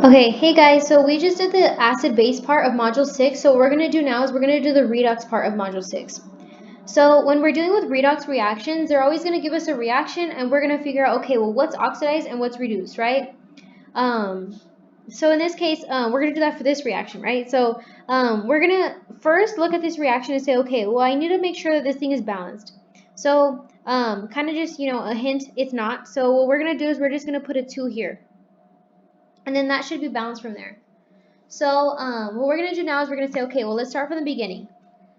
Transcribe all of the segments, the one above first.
Okay, hey guys, so we just did the acid-base part of Module 6, so what we're going to do now is we're going to do the redox part of Module 6. So when we're dealing with redox reactions, they're always going to give us a reaction, and we're going to figure out, okay, well, what's oxidized and what's reduced, right? So in this case, we're going to do that for this reaction, right? So we're going to first look at this reaction and say, okay, well, I need to make sure that this thing is balanced. So kind of just, a hint, it's not. So what we're going to do is we're just going to put a 2 here. And then that should be balanced from there. So what we're going to do now is we're going to say, okay, well, let's start from the beginning.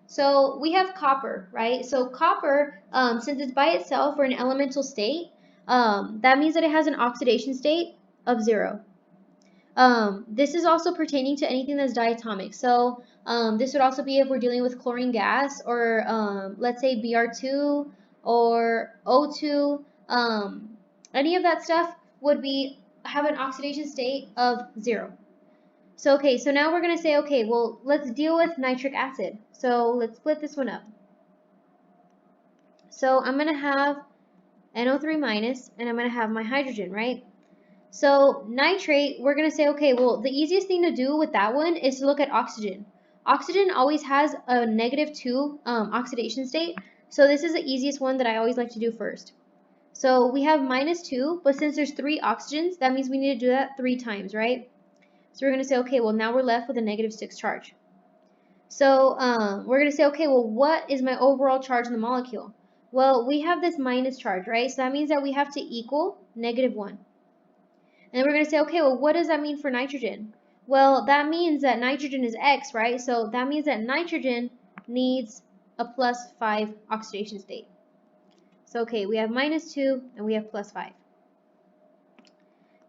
So we have copper, right? So copper, since it's by itself or an elemental state, that means that it has an oxidation state of 0. This is also pertaining to anything that's diatomic. So this would also be if we're dealing with chlorine gas or let's say Br2 or O2. Any of that stuff would have an oxidation state of 0. So, okay, so now we're going to say, okay, well, let's deal with nitric acid. So let's split this one up. So I'm going to have NO3 minus, and I'm going to have my hydrogen, right? So nitrate, we're going to say, okay, well, the easiest thing to do with that one is to look at oxygen. Oxygen always has a -2 oxidation state. So this is the easiest one that I always like to do first. So we have -2, but since there's 3 oxygens, that means we need to do that 3 times, right? So we're going to say, okay, well, now we're left with a -6 charge. So we're going to say, okay, well, what is my overall charge in the molecule? Well, we have this minus charge, right? So that means that we have to equal -1. And then we're going to say, okay, well, what does that mean for nitrogen? Well, that means that nitrogen is X, right? So that means that nitrogen needs a +5 oxidation state. So, okay, we have -2 and we have +5.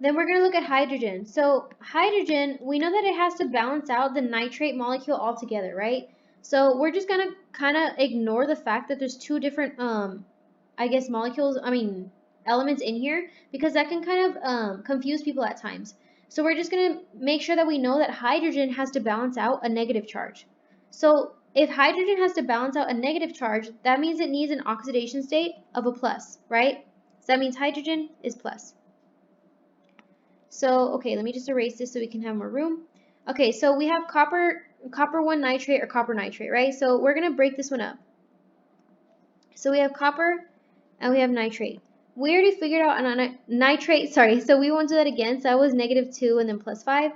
Then we're going to look at hydrogen. So hydrogen, we know that it has to balance out the nitrate molecule altogether, right? So we're just going to kind of ignore the fact that there's 2 different, elements in here, because that can kind of confuse people at times. So we're just going to make sure that we know that hydrogen has to balance out a negative charge. So if hydrogen has to balance out a negative charge, that means it needs an oxidation state of a plus, right? So that means hydrogen is plus. So, okay, let me just erase this so we can have more room. Okay, so we have copper 1 nitrate or copper nitrate, right? So we're going to break this one up. So we have copper and we have nitrate. We already figured out on nitrate, sorry, so we won't do that again. So that was -2 and then +5.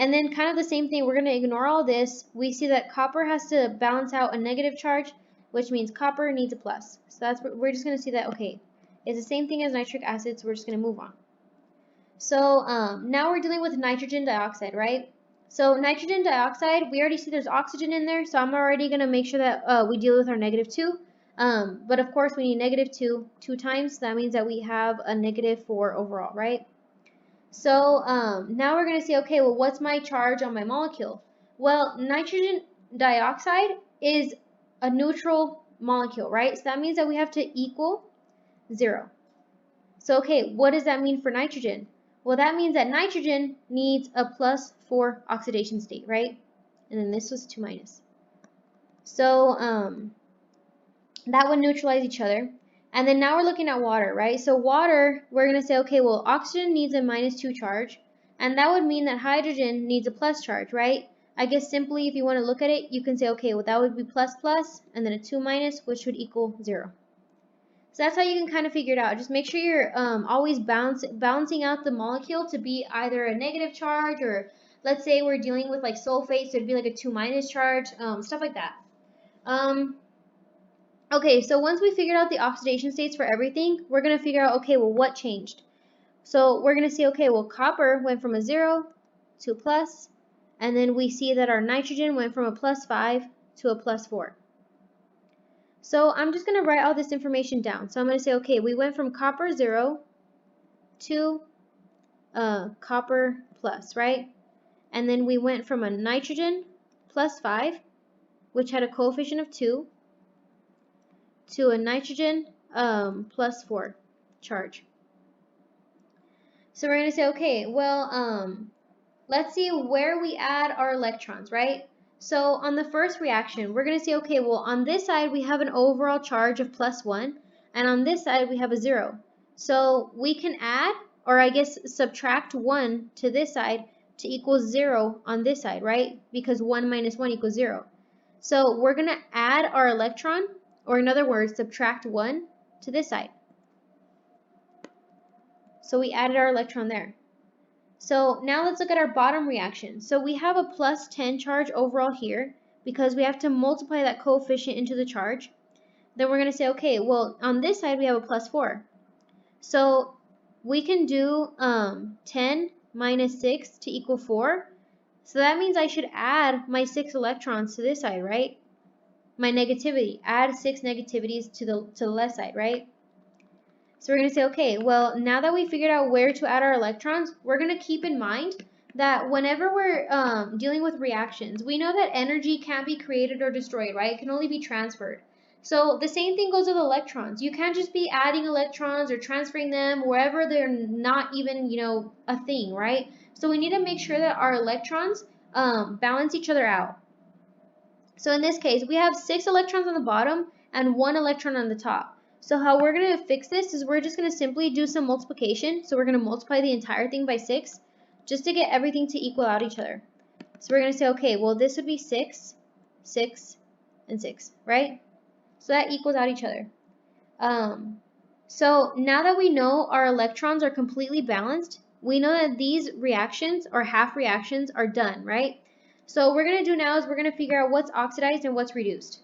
And then kind of the same thing, we're going to ignore all this. We see that copper has to balance out a negative charge, which means copper needs a plus. So we're just going to see that, okay, it's the same thing as nitric acid, so we're just going to move on. So now we're dealing with nitrogen dioxide, right? So nitrogen dioxide, we already see there's oxygen in there, so I'm already going to make sure that we deal with our -2. But of course, we need -2 2 times. So that means that we have a -4 overall, right? So now we're going to say, okay, well, what's my charge on my molecule? Well, nitrogen dioxide is a neutral molecule, right? So that means that we have to equal 0. So, okay, what does that mean for nitrogen? Well, that means that nitrogen needs a +4 oxidation state, right? And then this was 2 minus. So that would neutralize each other. And then now we're looking at water, right? So water, we're going to say, okay, well, oxygen needs a -2 charge. And that would mean that hydrogen needs a plus charge, right? I guess simply, if you want to look at it, you can say, okay, well, that would be ++, and then a 2 minus, which would equal 0. So that's how you can kind of figure it out. Just make sure you're always balancing out the molecule to be either a negative charge, or let's say we're dealing with like sulfate, so it'd be like a 2 minus charge, stuff like that. Okay, so once we figured out the oxidation states for everything, we're going to figure out, okay, well, what changed? So we're going to see, okay, well, copper went from a 0 to a plus, and then we see that our nitrogen went from a +5 to a +4. So I'm just going to write all this information down. So I'm going to say, okay, we went from copper 0 to copper plus, right? And then we went from a nitrogen +5, which had a coefficient of 2, to a nitrogen +4 charge. So we're going to say, okay, well, let's see where we add our electrons, right? So on the first reaction, we're going to say, okay, well, on this side, we have an overall charge of +1, and on this side, we have a 0. So we can add, or I guess subtract 1 to this side to equal 0 on this side, right? Because 1 minus 1 equals 0. So we're going to add our electron, or in other words, subtract 1 to this side. So we added our electron there. So now let's look at our bottom reaction. So we have a plus 10 charge overall here because we have to multiply that coefficient into the charge. Then we're going to say, okay, well, on this side we have a plus 4. So we can do 10 minus 6 to equal 4. So that means I should add my 6 electrons to this side, right? My negativity. Add 6 negativities to the left side, right? So we're going to say, okay, well, now that we figured out where to add our electrons, we're going to keep in mind that whenever we're dealing with reactions, we know that energy can't be created or destroyed, right? It can only be transferred. So the same thing goes with electrons. You can't just be adding electrons or transferring them wherever they're not even, a thing, right? So we need to make sure that our electrons balance each other out. So in this case, we have 6 electrons on the bottom and 1 electron on the top. So how we're going to fix this is we're just going to simply do some multiplication. So we're going to multiply the entire thing by 6 just to get everything to equal out each other. So we're going to say, okay, well, this would be 6, 6, and 6, right? So that equals out each other. So now that we know our electrons are completely balanced, we know that these reactions or half reactions are done, right? So what we're going to do now is we're going to figure out what's oxidized and what's reduced.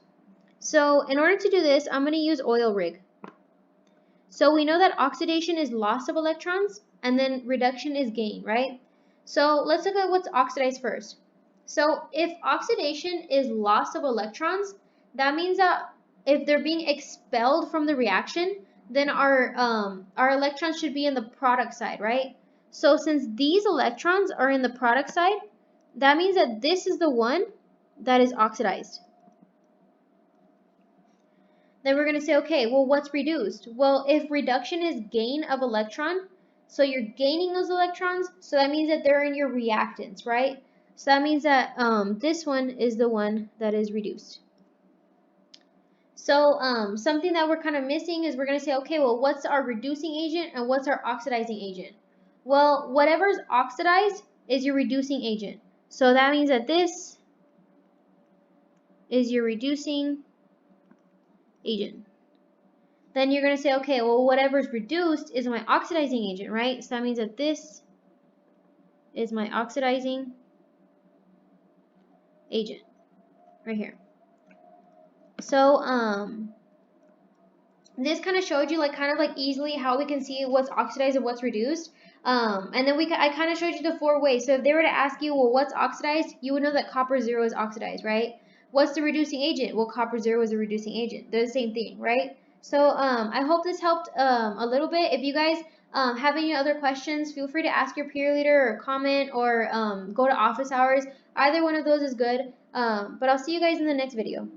So in order to do this, I'm going to use oil rig. So we know that oxidation is loss of electrons and then reduction is gain, right? So let's look at what's oxidized first. So if oxidation is loss of electrons, that means that if they're being expelled from the reaction, then our electrons should be in the product side, right? So since these electrons are in the product side, that means that this is the one that is oxidized. Then we're going to say, okay, well, what's reduced? Well, if reduction is gain of electron, so you're gaining those electrons, so that means that they're in your reactants, right? So that means that this one is the one that is reduced. So something that we're kind of missing is we're going to say, okay, well, what's our reducing agent and what's our oxidizing agent? Well, whatever's oxidized is your reducing agent. So that means that this is your reducing agent. Then you're going to say, okay, well, whatever's reduced is my oxidizing agent, right? So that means that this is my oxidizing agent right here. So this kind of showed you kind of easily how we can see what's oxidized and what's reduced. And then I kind of showed you the 4 ways. So if they were to ask you, well, what's oxidized? You would know that copper 0 is oxidized, right? What's the reducing agent? Well, copper 0 is a reducing agent. They're the same thing, right? So I hope this helped a little bit. If you guys have any other questions, feel free to ask your peer leader or comment or go to office hours. Either one of those is good. But I'll see you guys in the next video.